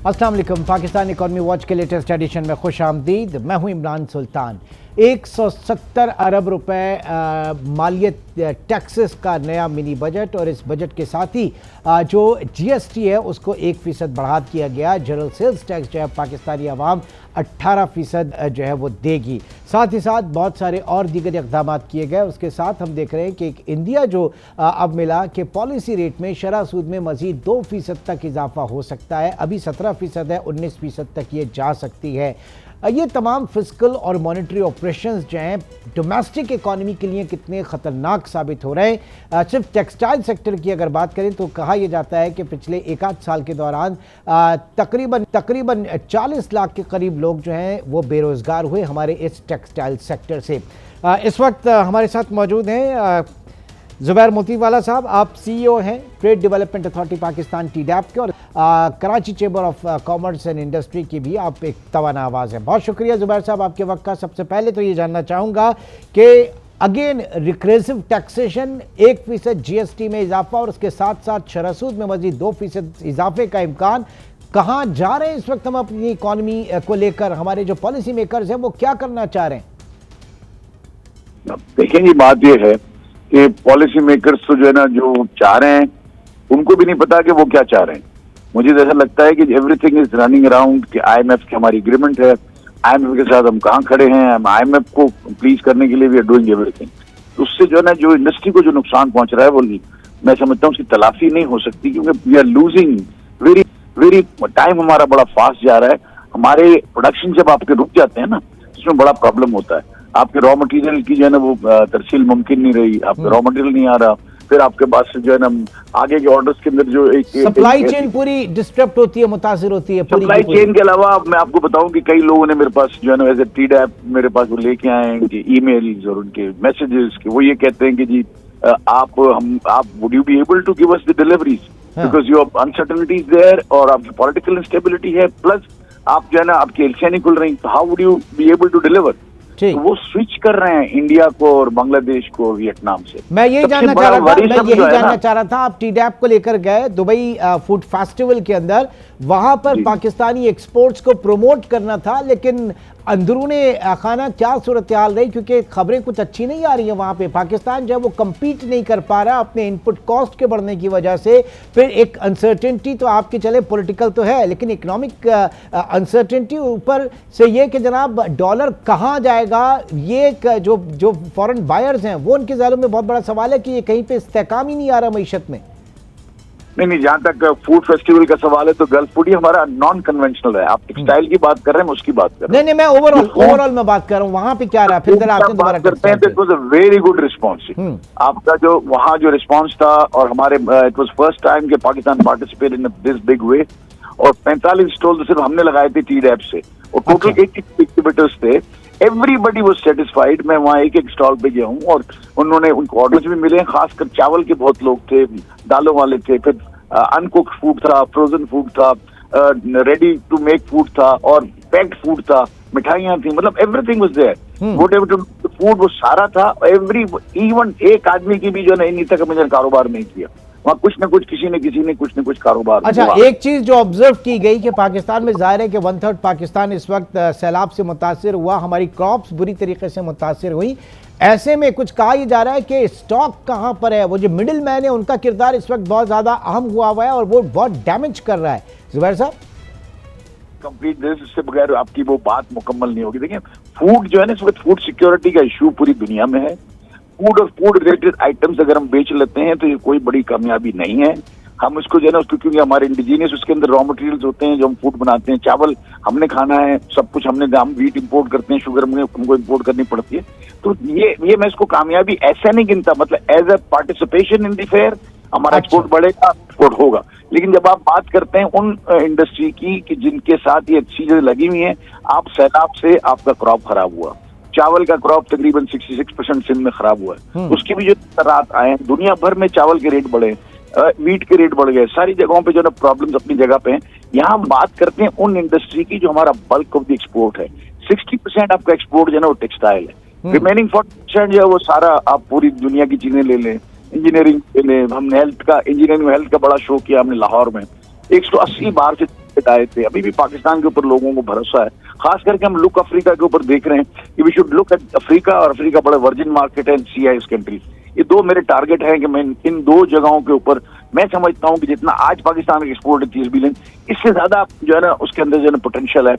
अस्सलाम वालेकुम। Pakistan economy watch के लेटेस्ट एडिशन में खुश आमदीद। मैं हूं इमरान सुल्तान। 170 अरब रुपए मालियत टैक्सेस का नया मिनी बजट और इस बजट के साथ ही जो जीएसटी है उसको 1% बढ़ा दिया गया। जनरल सेल्स टैक्स जो है पाकिस्तानी आवाम 18% जो है वो देगी। साथ ही साथ बहुत सारे और दीगर इक़दाम किए गए। उसके साथ हम देख रहे हैं कि एक इंडिया जो अब मिला कि पॉलिसी रेट में शरह सूद में मज़ीद 2% तक इजाफा हो सकता है। अभी 17% है, 19% तक ये जा सकती है। ये तमाम फिस्कल और मॉनेटरी ऑपरेशंस जो हैं डोमेस्टिक इकॉनमी के लिए कितने ख़तरनाक साबित हो रहे हैं। सिर्फ टेक्सटाइल सेक्टर की अगर बात करें तो कहा यह जाता है कि पिछले एक आध साल के दौरान तकरीबन 40 लाख के करीब लोग जो हैं वो बेरोज़गार हुए हमारे इस टेक्सटाइल सेक्टर से। इस वक्त हमारे साथ मौजूद हैं ज़ुबैर मोतीवाला साहब। आप CEO हैं trade development authority Pakistan TDAP के और Karachi chamber of commerce and industry की भी आप एक तवाना आवाज़ है। बहुत शुक्रिया ज़ुबैर साहब आपके वक्त का। सबसे पहले तो ये जानना चाहूँगा कि अगेन रिग्रेसिव टैक्सेशन 1% GST में इजाफा और उसके साथ साथ शरह सूद में मज़ीद 2% इजाफे का इम्कान, कहाँ जा रहे हैं इस वक्त हम अपनी इकॉनमी को लेकर? हमारे जो पॉलिसी मेकर्स हैं वो क्या करना चाह रहे हैं? देखिए, बात यह है कि पॉलिसी मेकर्स तो जो है ना जो चाह रहे हैं उनको भी नहीं पता कि वो क्या चाह रहे हैं। मुझे तो ऐसा लगता है कि एवरीथिंग इज रनिंग अराउंड कि IMF की हमारी एग्रीमेंट है, IMF के साथ हम कहाँ खड़े हैं, हम IMF को प्लीज करने के लिए वी आर डूइंग एवरीथिंग। तो उससे जो है ना जो इंडस्ट्री को जो नुकसान पहुंच रहा है वो मैं समझता हूँ उसकी तलाफी नहीं हो सकती, क्योंकि we are losing very time. हमारा बड़ा फास्ट जा रहा है। हमारे प्रोडक्शन जब आपके रुक जाते हैं ना उसमें बड़ा प्रॉब्लम होता है। आपके रॉ मटेरियल की जो है ना वो तरसील मुमकिन नहीं रही, आपका रॉ मटेरियल नहीं आ रहा, फिर आपके पास जो है ना आगे के ऑर्डर्स के अंदर जो एक सप्लाई चेन पूरी डिस्टर्ब होती है, मुतासिर होती है। सप्लाई चेन के अलावा मैं आपको बताऊं कि कई लोगों ने मेरे पास जो है ना एज TDAP मेरे पास वो लेके आए हैं उनके ईमेल्स और उनके मैसेजेस के। वो ये कहते हैं कि जी आप would you be able to give us the deliveries because your uncertainties there, और आपकी पॉलिटिकल इंस्टेबिलिटी है, प्लस आप जो है ना आपकी एलसीआई नहीं खुल रही, how would you be able to deliver? तो वो स्विच कर रहे हैं इंडिया को और बांग्लादेश को वियतनाम से। मैं यही जानना चाह रहा था आप TDAP को लेकर गए दुबई फूड फेस्टिवल के अंदर, वहां पर पाकिस्तानी एक्सपोर्ट्स को प्रमोट करना था, लेकिन अंदरूने खाना क्या सूरत हाल रही? क्योंकि खबरें कुछ अच्छी नहीं आ रही है वहां पे। पाकिस्तान जो है वो कम्पीट नहीं कर पा रहा अपने इनपुट कॉस्ट के बढ़ने की वजह से। फिर एक अनसर्टेनिटी तो आपकी चले पॉलिटिकल तो है, लेकिन इकोनॉमिक अनसर्टेनिटी ऊपर से ये कि जनाब डॉलर कहाँ जाएगा, ये जो फॉरेन बायर्स हैं वो उनके ज़हनों में बहुत बड़ा सवाल है कि ये कहीं पे इस्तेकाम ही नहीं आ रहा मईशत में। नहीं, जहां तक फूड फेस्टिवल का सवाल है तो गल्फ फूड ही हमारा नॉन कन्वेंशनल है। आप टेक्सटाइल की बात कर रहे हैं, मैं उसकी बात कर रहा हूं। नहीं, मैं ओवरऑल में बात कर रहा हूं। वहां पे क्या रहा? फिर जरा आपने दोबारा करते हैं तो it was a very good response. आपका जो वहां जो रिस्पांस था, और हमारे इट वाज फर्स्ट टाइम कि Pakistan participate in this big way, और 45 स्टॉल तो सिर्फ हमने लगाए थे TDAP से, और टोटल 80 एक्टिविटर्स थे। Everybody was satisfied. मैं वहाँ एक स्टॉल पे गया हूँ और उन्होंने उनको ऑर्डर्स भी मिले हैं, खासकर चावल के बहुत लोग थे, दालों वाले थे, फिर अनकुक्ड फूड था, फ्रोजन फूड था, रेडी टू मेक फूड था, और पैक्ड फूड था, मिठाइयाँ थी, मतलब everything was there. Whatever food वो सारा था। इवन एक आदमी की भी जो है इन्हीं तक मुझे कारोबार नहीं किया वहाँ, कुछ न कुछ किसी ने कुछ न कुछ कारोबार। अच्छा, एक चीज जो ऑब्जर्व की गई कि पाकिस्तान में जाहिर है कि 1/3 पाकिस्तान इस वक्त सैलाब से मुतासिर हुआ, हमारी क्रॉप्स बुरी तरीके से मुतासिर हुई। ऐसे में कुछ कहा ही जा रहा है कि स्टॉक कहां पर है, वो जो मिडिल मैन है उनका किरदार इस वक्त बहुत ज्यादा अहम हुआ है और वो बहुत डैमेज कर रहा है। जुबैर साहब, कंप्लीट देश इससे बगैर आपकी वो बात मुकम्मल नहीं होगी। देखिए, फूड जो है ना इस वक्त फूड सिक्योरिटी का इशू पूरी दुनिया में है। फूड और फूड रिलेटेड आइटम्स अगर हम बेच लेते हैं तो ये कोई बड़ी कामयाबी नहीं है। हम उसको जो है ना उसको, क्योंकि हमारे इंडिजीनियस उसके अंदर रॉ मटेरियल्स होते हैं जो हम फूड बनाते हैं, चावल हमने खाना है, सब कुछ हम व्हीट इंपोर्ट करते हैं, शुगर हमको इंपोर्ट करनी पड़ती है। तो ये मैं इसको कामयाबी ऐसा नहीं गिनता, मतलब as a participation in the fair हमारा एक्सपोर्ट बढ़ेगा, एक्सपोर्ट होगा। लेकिन जब आप बात करते हैं उन इंडस्ट्री की कि जिनके साथ ये चीजें लगी हुई हैं, आप सैलाब से आपका क्रॉप खराब हुआ, चावल का क्रॉप तकरीबन 66% सिंध में खराब हुआ है, उसकी भी जो रात आए हैं, दुनिया भर में चावल के रेट बढ़े, वीट के रेट बढ़ गए, सारी जगहों पे जो है प्रॉब्लम्स अपनी जगह पे हैं। यहाँ हम बात करते हैं उन इंडस्ट्री की जो हमारा बल्क ऑफ द एक्सपोर्ट है। 60% आपका एक्सपोर्ट जो है ना वो टेक्सटाइल है, रिमेनिंग 40% जो है वो सारा आप पूरी दुनिया की चीजें ले लें, इंजीनियरिंग ले लें। हमने इंजीनियरिंग हेल्थ का बड़ा शो किया हमने लाहौर में, 180 बार से मार्केट आए थे, अभी भी पाकिस्तान के ऊपर लोगों को भरोसा है। खास करके हम लुक अफ्रीका के ऊपर देख रहे हैं कि we should look at Africa, और अफ्रीका बड़ा वर्जिन मार्केट है, CIS कंट्रीज। ये दो मेरे टारगेट हैं कि मैं इन दो जगहों के ऊपर, मैं समझता हूं कि जितना आज पाकिस्तान का एक्सपोर्ट है 30 बिलियन, इससे ज्यादा जो है ना उसके अंदर जो है पोटेंशियल है।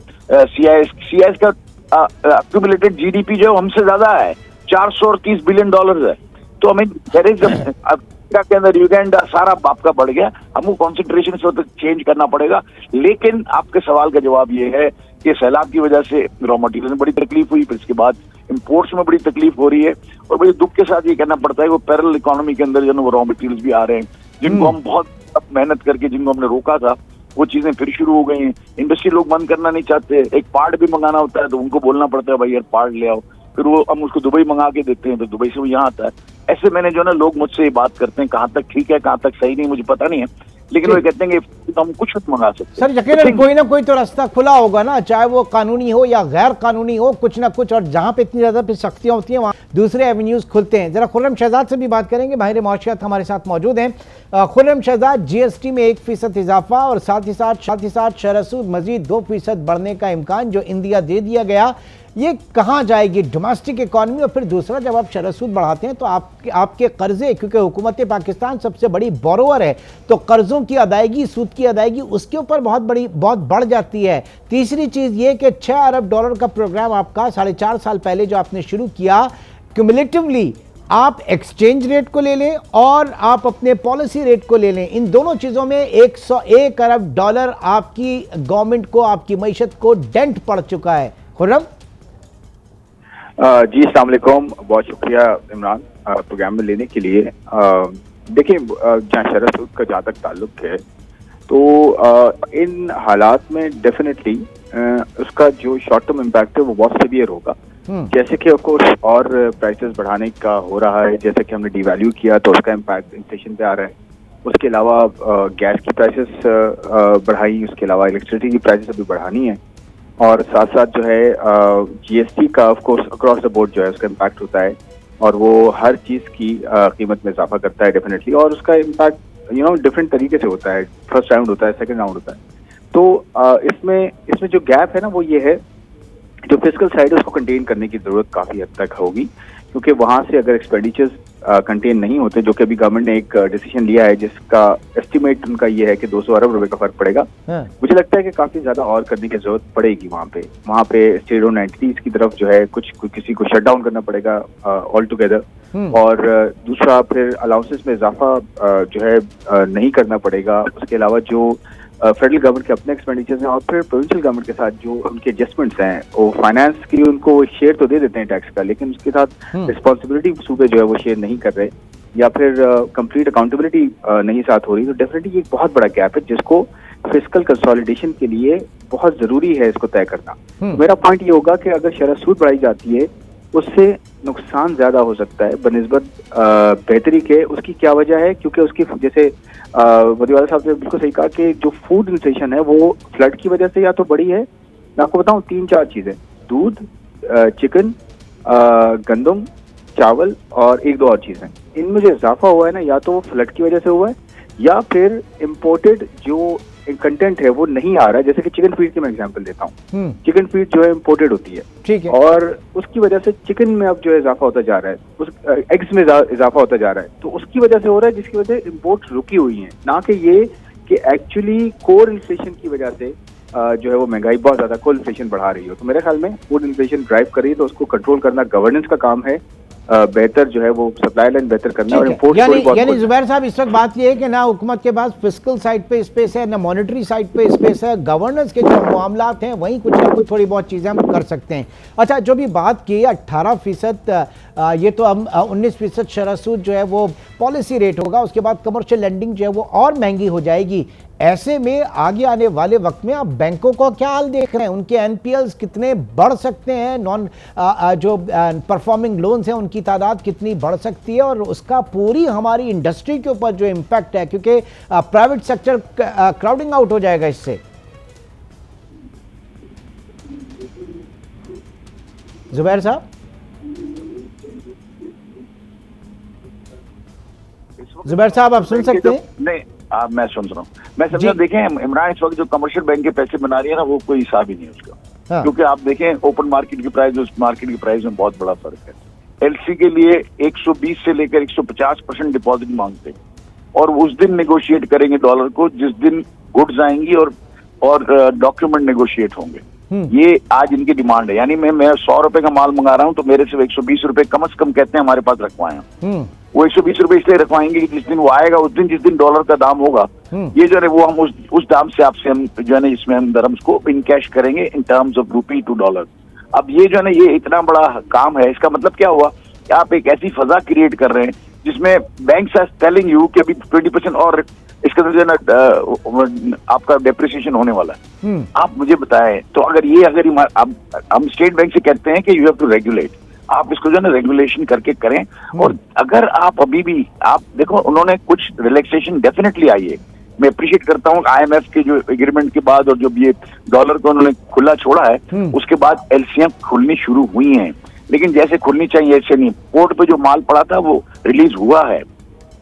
CIS का एक्यूमुलेटेड GDP जो है हमसे ज्यादा है, $430 बिलियन है। तो हमें अफ्रीका के अंदर युगांडा सारा आपका बढ़ गया, हमको कॉन्सेंट्रेशन इस वक्त चेंज करना पड़ेगा। लेकिन आपके सवाल का जवाब ये है कि सैलाब की वजह से रॉ मटेरियल में बड़ी तकलीफ हुई, फिर इसके बाद इंपोर्ट्स में बड़ी तकलीफ हो रही है, और बड़े दुख के साथ ये कहना पड़ता है कि वो पैरेलल इकोनॉमी के अंदर जो है वो रॉ मटेरियल्स भी आ रहे हैं, जिनको हम बहुत मेहनत करके, जिनको हमने रोका था, वो चीजें फिर शुरू हो गई हैं। इंडस्ट्री लोग बंद करना नहीं चाहते, एक पार्ट भी मंगाना होता है तो उनको बोलना पड़ता है भाई यार पार्ट ले आओ, फिर वो हम उसको दुबई मंगा के देते हैं तो दुबई से वो यहाँ आता है। ऐसे मैंने जो है ना, लोग मुझसे ये बात करते हैं, कहाँ तक ठीक है कहाँ तक सही नहीं मुझे पता नहीं है, लेकिन वो कहते हैं कि तो हम कुछ मंगा सकते हैं। सर यकीनन कोई ना कोई तो रास्ता खुला होगा ना, चाहे वो कानूनी हो या गैर कानूनी हो, कुछ ना कुछ। और जहां पे इतनी ज्यादा सख्तियां होती हैं वहां दूसरे एवेन्यूज खुलते हैं। जरा खुर्रम शहजाद से भी बात करेंगे, माहिर मौशियात हमारे साथ मौजूद हैं। खुर्रम शहजाद, GST में 1% इजाफा और साथ ही साथ शरसूद मजीद 2% बढ़ने का इम्कान जो इंडिया दे दिया गया, ये कहाँ जाएगी? Domestic economy. और फिर दूसरा, जब आप शरसूद बढ़ाते हैं तो आपके कर्जे, क्योंकि हुकूमत पाकिस्तान सबसे बड़ी बोरोवर है, तो कर्जों की अदायगी, सूद की अदायगी उसके ऊपर बहुत बढ़ जाती है। तीसरी चीज़ ये कि $6 अरब का प्रोग्राम आपका 4.5 साल पहले जो आपने शुरू किया, क्यूमुलेटिवली आप एक्सचेंज रेट को ले लें और आप अपने पॉलिसी रेट को ले लें, इन दोनों चीज़ों में $101 अरब आपकी गवर्नमेंट को, आपकी मईशत को डेंट पड़ चुका है। खुर्रम जी, अस्सलाम वालेकुम, बहुत शुक्रिया इमरान प्रोग्राम में लेने के लिए। देखिए, जहाँ शरसूद का जहाँ तक ताल्लुक है तो इन हालात में डेफिनेटली उसका जो शॉर्ट टर्म इम्पैक्ट है वो बहुत सीवियर होगा। जैसे कि ऑफ कोर्स और प्राइसेस बढ़ाने का हो रहा है, जैसे कि हमने डिवैल्यू किया तो उसका इम्पैक्ट इन्फ्लेशन पे आ रहा है। उसके अलावा गैस की प्राइसेस बढ़ाई, उसके अलावा इलेक्ट्रिसिटी की प्राइसेस अभी बढ़ानी है, और साथ साथ जो है GST का of course across the board जो है उसका इम्पैक्ट होता है, और वो हर चीज़ की कीमत में इजाफा करता है डेफिनेटली, और उसका इम्पैक्ट डिफरेंट तरीके से होता है। फर्स्ट राउंड होता है, सेकंड राउंड होता है। तो इसमें जो गैप है ना वो ये है, जो फिस्कल साइड है उसको कंटेन करने की जरूरत काफ़ी हद तक होगी, क्योंकि वहाँ से अगर एक्सपेंडिचर्स कंटेन नहीं होते, जो कि अभी गवर्नमेंट ने एक डिसीजन लिया है जिसका एस्टिमेट उनका ये है कि 200 अरब रुपए का फर्क पड़ेगा, मुझे लगता है कि काफी ज्यादा और करने की जरूरत पड़ेगी। वहाँ पे स्टेट ओन्ड एंटिटीज की तरफ जो है किसी को शट डाउन करना पड़ेगा ऑल टुगेदर, और दूसरा फिर अलाउंसेस में इजाफा जो है नहीं करना पड़ेगा। उसके अलावा जो फेडरल गवर्नमेंट के अपने एक्सपेंडिचर्स हैं और फिर प्रोविंशियल गवर्नमेंट के साथ जो उनके एडजस्टमेंट्स हैं, वो फाइनेंस के लिए उनको शेयर तो दे देते हैं टैक्स का, लेकिन उसके साथ रिस्पॉन्सिबिलिटी सूबे जो है वो शेयर नहीं कर रहे, या फिर कंप्लीट अकाउंटेबिलिटी नहीं साथ हो रही। तो डेफिनेटली ये एक बहुत बड़ा गैप है जिसको फिस्कल कंसोलिडेशन के लिए बहुत जरूरी है इसको तय करना। तो मेरा पॉइंट ये होगा कि अगर शरह सूद बढ़ाई जाती है उससे नुकसान ज्यादा हो सकता है बनस्बत बेहतरी के। उसकी क्या वजह है? क्योंकि उसकी जैसे वजीवाला साहब ने बिल्कुल सही कहा कि जो फूड इन्फ्लेशन है वो फ्लड की वजह से या तो बढ़ी है, मैं आपको बताऊं 3-4 चीजें, दूध, चिकन, गंदम, चावल और 1-2 और चीजें, इनमें जो इजाफा हुआ है ना, या तो वो फ्लड की वजह से हुआ है या फिर इम्पोर्टेड जो कंटेंट है वो नहीं आ रहा है। जैसे कि चिकन फीड की मैं एग्जांपल देता हूँ, चिकन फीड जो है इम्पोर्टेड होती है, ठीक है, और उसकी वजह से चिकन में अब जो है इजाफा होता जा रहा है, उस एग्स में इजाफा होता जा रहा है, तो उसकी वजह से हो रहा है, जिसकी वजह से इम्पोर्ट रुकी हुई है, ना कि ये कि एक्चुअली कोर इन्फ्लेशन की वजह से जो है वो महंगाई बहुत ज्यादा कोर इन्फ्लेशन बढ़ा रही हो। तो मेरे ख्याल में फूड इन्फ्लेशन ड्राइव कर रही है, तो उसको कंट्रोल करना गवर्नेंस का काम है, बेहतर जो है वो सप्लाई लाइन बेहतर करना और इंपोर्ट। यानी जुबैर साहब, इस वक्त बात ये है कि ना हुकूमत के पास फिस्कल साइड पे स्पेस है, ना मॉनेटरी साइड पे स्पेस है, गवर्नेंस के जो मामलात हैं वहीं कुछ ना कुछ थोड़ी बहुत चीज़ें हम कर सकते हैं। अच्छा, जो भी बात की 18%, ये तो हम 19% शरह सूद जो है वो पॉलिसी रेट होगा, उसके बाद कमर्शियल लेंडिंग जो है वो और महंगी हो जाएगी। ऐसे में आगे आने वाले वक्त में आप बैंकों को क्या हाल देख रहे हैं? उनके एनपीएल्स कितने बढ़ सकते हैं? जो परफॉर्मिंग लोन्स हैं उनकी तादाद कितनी बढ़ सकती है? और उसका पूरी हमारी इंडस्ट्री के ऊपर जो इम्पैक्ट है, क्योंकि प्राइवेट सेक्टर क्राउडिंग आउट हो जाएगा इससे। जुबैर साहब, जुबैर साहब आप सुन सकते हैं? नहीं, मैं सुन रहा हूँ। मैं समझा, देखें इमरान इस वक्त जो कमर्शियल बैंक के पैसे बना रही है ना, वो कोई हिसाब ही नहीं है उसका। हाँ। क्योंकि आप देखें ओपन मार्केट की प्राइस, उस मार्केट की प्राइस में बहुत बड़ा फर्क है। एलसी के लिए 120 से लेकर 150% डिपॉजिट मांगते हैं, और उस दिन नेगोशिएट करेंगे डॉलर को जिस दिन गुड्स आएंगी और डॉक्यूमेंट नेगोशिएट होंगे। ये आज इनकी डिमांड है। यानी मैं 100 रुपए का माल मंगा रहा हूं तो मेरे से 120 रुपए कम से कम कहते हैं हमारे पास रखवाएं। वो 120 रुपए इसलिए रखवाएंगे कि जिस दिन वो आएगा उस दिन जिस दिन डॉलर का दाम होगा, ये जो है वो हम उस दाम से आपसे हम जो है ना इसमें हम दरम्स को इन कैश करेंगे in terms of rupee to dollar. अब ये जो है ना ये इतना बड़ा काम है। इसका मतलब क्या हुआ कि आप एक ऐसी फजा क्रिएट कर रहे हैं जिसमें बैंक्स आर टेलिंग यू कि अभी 20% और इसके अंदर जो है ना आपका डेप्रिसिएशन होने वाला है। आप मुझे बताएं, तो अगर हम स्टेट बैंक से कहते हैं कि यू हैव टू रेगुलेट, आप इसको जो है ना रेगुलेशन करके करें। और अगर आप अभी भी आप देखो उन्होंने कुछ रिलैक्सेशन डेफिनेटली आई है। मैं अप्रिशिएट करता हूँ IMF के जो एग्रीमेंट के बाद और जो ये डॉलर को उन्होंने खुला छोड़ा है उसके बाद एलसीएम खुलनी शुरू हुई हैं, लेकिन जैसे खुलनी चाहिए ऐसे नहीं। पोर्ट पे जो माल पड़ा था वो रिलीज हुआ है,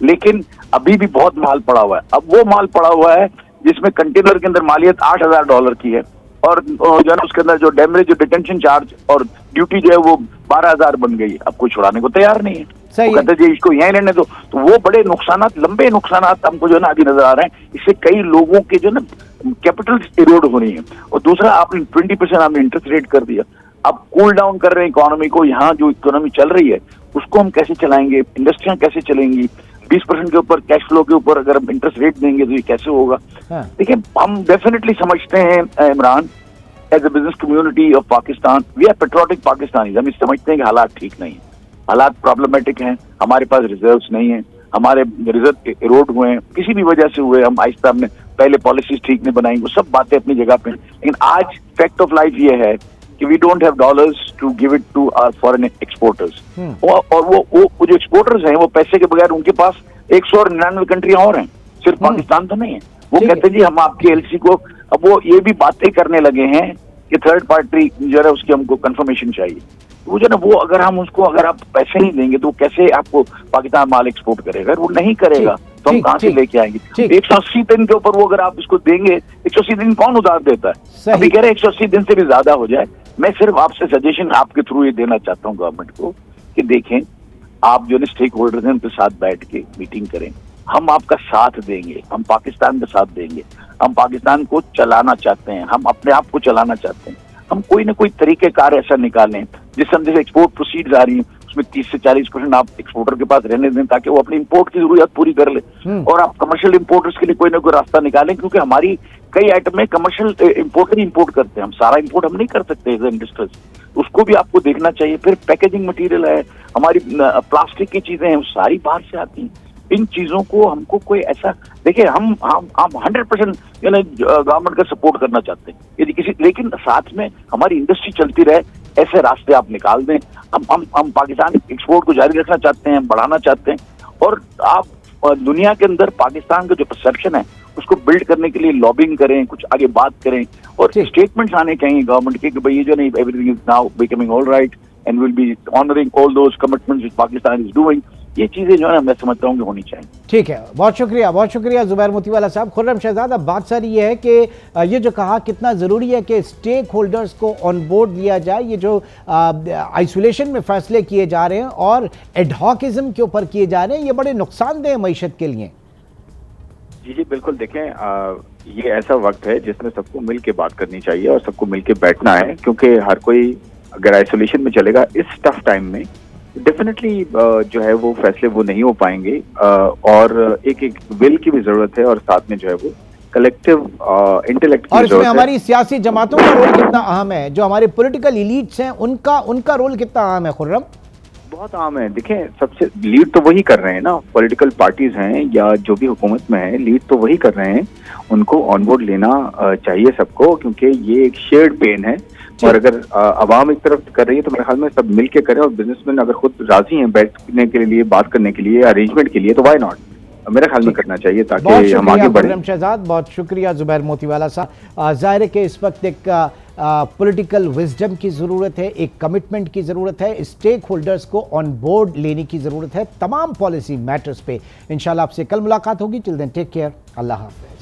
लेकिन अभी भी बहुत माल पड़ा हुआ है। अब वो माल पड़ा हुआ है जिसमें कंटेनर के अंदर मालियत $8,000 की है, और जो है ना उसके अंदर जो डैमेज, जो डिटेंशन चार्ज और ड्यूटी जो है वो 12,000 बन गई। अब कोई छुड़ाने को तैयार नहीं है। वो कहते हैं जी इसको यहीं रहने दो। तो वो बड़े नुकसानात, लंबे नुकसानात हमको जो है ना अभी नजर आ रहे हैं। इससे कई लोगों के जो है ना कैपिटल इरोड हो रही है। और दूसरा, आपने 20% आपने इंटरेस्ट रेट कर दिया। अब कूल डाउन कर रहे हैं इकोनॉमी को। यहाँ जो इकोनॉमी चल रही है उसको हम कैसे चलाएंगे, इंडस्ट्रियां कैसे चलेंगी? 20% के ऊपर कैश फ्लो के ऊपर अगर हम इंटरेस्ट रेट देंगे तो ये कैसे होगा? देखिए, हम डेफिनेटली समझते हैं Imran, as a business community of Pakistan, we are patriotic Pakistani. हम समझते हैं कि हालात ठीक नहीं है, हालात प्रॉब्लमेटिक हैं, हमारे पास रिजर्व्स नहीं है, हमारे रिजर्व इरोड हुए हैं, किसी भी वजह से हुए। हम आहिस्ता हमने पहले पॉलिसीज ठीक नहीं बनाई, वो सब बातें अपनी जगह पे। लेकिन आज फैक्ट ऑफ लाइफ ये है कि we don't have dollars to give it to our foreign exporters. और वो जो एक्सपोर्टर्स हैं वो पैसे के बगैर, उनके पास 199 कंट्रियां और हैं, सिर्फ पाकिस्तान तो नहीं है। वो कहते हैं जी हम आपके एलसी को, अब वो ये भी बातें करने लगे हैं कि थर्ड पार्टी जो है उसकी हमको कंफर्मेशन चाहिए। वो जो ना वो अगर आप पैसे नहीं देंगे तो कैसे आपको पाकिस्तान माल एक्सपोर्ट करेगा? वो नहीं करेगा तो हम कहाँ से लेके आएंगे? 180 दिन के ऊपर वो अगर आप इसको देंगे, 180 दिन कौन उधार देता है? अभी कह रहे 180 दिन से भी ज्यादा हो जाए। मैं सिर्फ आपसे सजेशन आपके थ्रू ये देना चाहता हूँ गवर्नमेंट को कि देखें, आप जो स्टेक होल्डर्स हैं उनके साथ बैठ के मीटिंग करें। हम आपका साथ देंगे, हम पाकिस्तान का साथ देंगे, हम पाकिस्तान को चलाना चाहते हैं, हम अपने आप को चलाना चाहते हैं। हम कोई ना कोई तरीकेकार ऐसा निकालें जिससे हम जैसे एक्सपोर्ट प्रोसीड्स आ रही हैं उसमें 30 से 40% आप एक्सपोर्टर के पास रहने दें ताकि वो अपनी इंपोर्ट की जरूरत पूरी कर ले। और आप कमर्शियल इंपोर्टर्स के लिए कोई ना कोई रास्ता निकालें, क्योंकि हमारी कई आइटम में कमर्शियल इंपोर्टर इंपोर्ट करते हैं। हम सारा इंपोर्ट हम नहीं कर सकते एज इंडस्ट्रीज, उसको भी आपको देखना चाहिए। फिर पैकेजिंग मटेरियल है, हमारी प्लास्टिक की चीजें हैं, वो सारी बाहर से आती हैं। इन चीजों को हमको कोई ऐसा, देखिए हम 100% गवर्नमेंट का सपोर्ट करना चाहते हैं यदि किसी, लेकिन साथ में हमारी इंडस्ट्री चलती रहे, ऐसे रास्ते आप निकाल दें। हम पाकिस्तान एक्सपोर्ट को जारी रखना चाहते हैं, बढ़ाना चाहते हैं। और आप दुनिया के अंदर पाकिस्तान का जो परसेप्शन है उसको बिल्ड करने के लिए लॉबिंग करें, कुछ आगे बात करें और स्टेटमेंट्स आने चाहिए गवर्नमेंट के कि भाई ये जो नहीं, everything is now becoming all right and will be honouring all those commitments which Pakistan is doing. ये चीजें जो है ना मैं समझता हूँ कि होनी चाहिए। ठीक है, बहुत शुक्रिया जुबैर मोतीवाला साहब। खुर्रम शहजाद, अब बात सारी ये है कि ये जो कहा कितना ज़रूरी है कि स्टेक होल्डर्स को ऑन बोर्ड लिया जाए। ये जो आइसोलेशन में फैसले किए जा रहे हैं और एडहॉकिज्म के ऊपर किए जा रहे हैं, ये बड़े नुकसानदेह मईशत के लिए। जी बिल्कुल, देखें ये ऐसा वक्त है जिसमें सबको मिल के बात करनी चाहिए और सबको मिल के बैठना है, क्योंकि हर कोई अगर आइसोलेशन में चलेगा इस टफ टाइम में डेफिनेटली जो है वो फैसले वो नहीं हो पाएंगे। और एक विल की भी जरूरत है और साथ में जो है वो कलेक्टिव इंटेलेक्ट की और इसमें हमारी सियासी जमातों का रोल कितना अहम है, जो हमारे पॉलिटिकल एलीट्स हैं उनका रोल कितना अहम है? खुर्रम, बहुत अहम है। देखें, सबसे लीड तो वही कर रहे हैं ना, पॉलिटिकल पार्टीज हैं या जो भी हुकूमत में है, लीड तो वही कर रहे हैं। उनको ऑन बोर्ड लेना चाहिए सबको, क्योंकि ये एक शेयर्ड पेन है। और अगर आवाम एक तरफ कर रही है तो मेरे ख्याल में सब मिलके करें, और बिजनेसमैन अगर खुद राजी हैं बैठने के लिए, बात करने के लिए, अरेंजमेंट के लिए, तो वाई नॉट, मेरे ख्याल में करना चाहिए ताकि हम आगे बढ़ें। शहजाद, बहुत शुक्रिया जुबैर मोतीवाला साहब। जाहिर है कि इस वक्त एक पॉलिटिकल विजडम की ज़रूरत है, एक कमिटमेंट की ज़रूरत है, स्टेक होल्डर्स को ऑन बोर्ड लेने की ज़रूरत है तमाम पॉलिसी मैटर्स पे। इंशाल्लाह आपसे कल मुलाकात होगी। टिल देन टेक केयर, अल्लाह हाफ़िज़।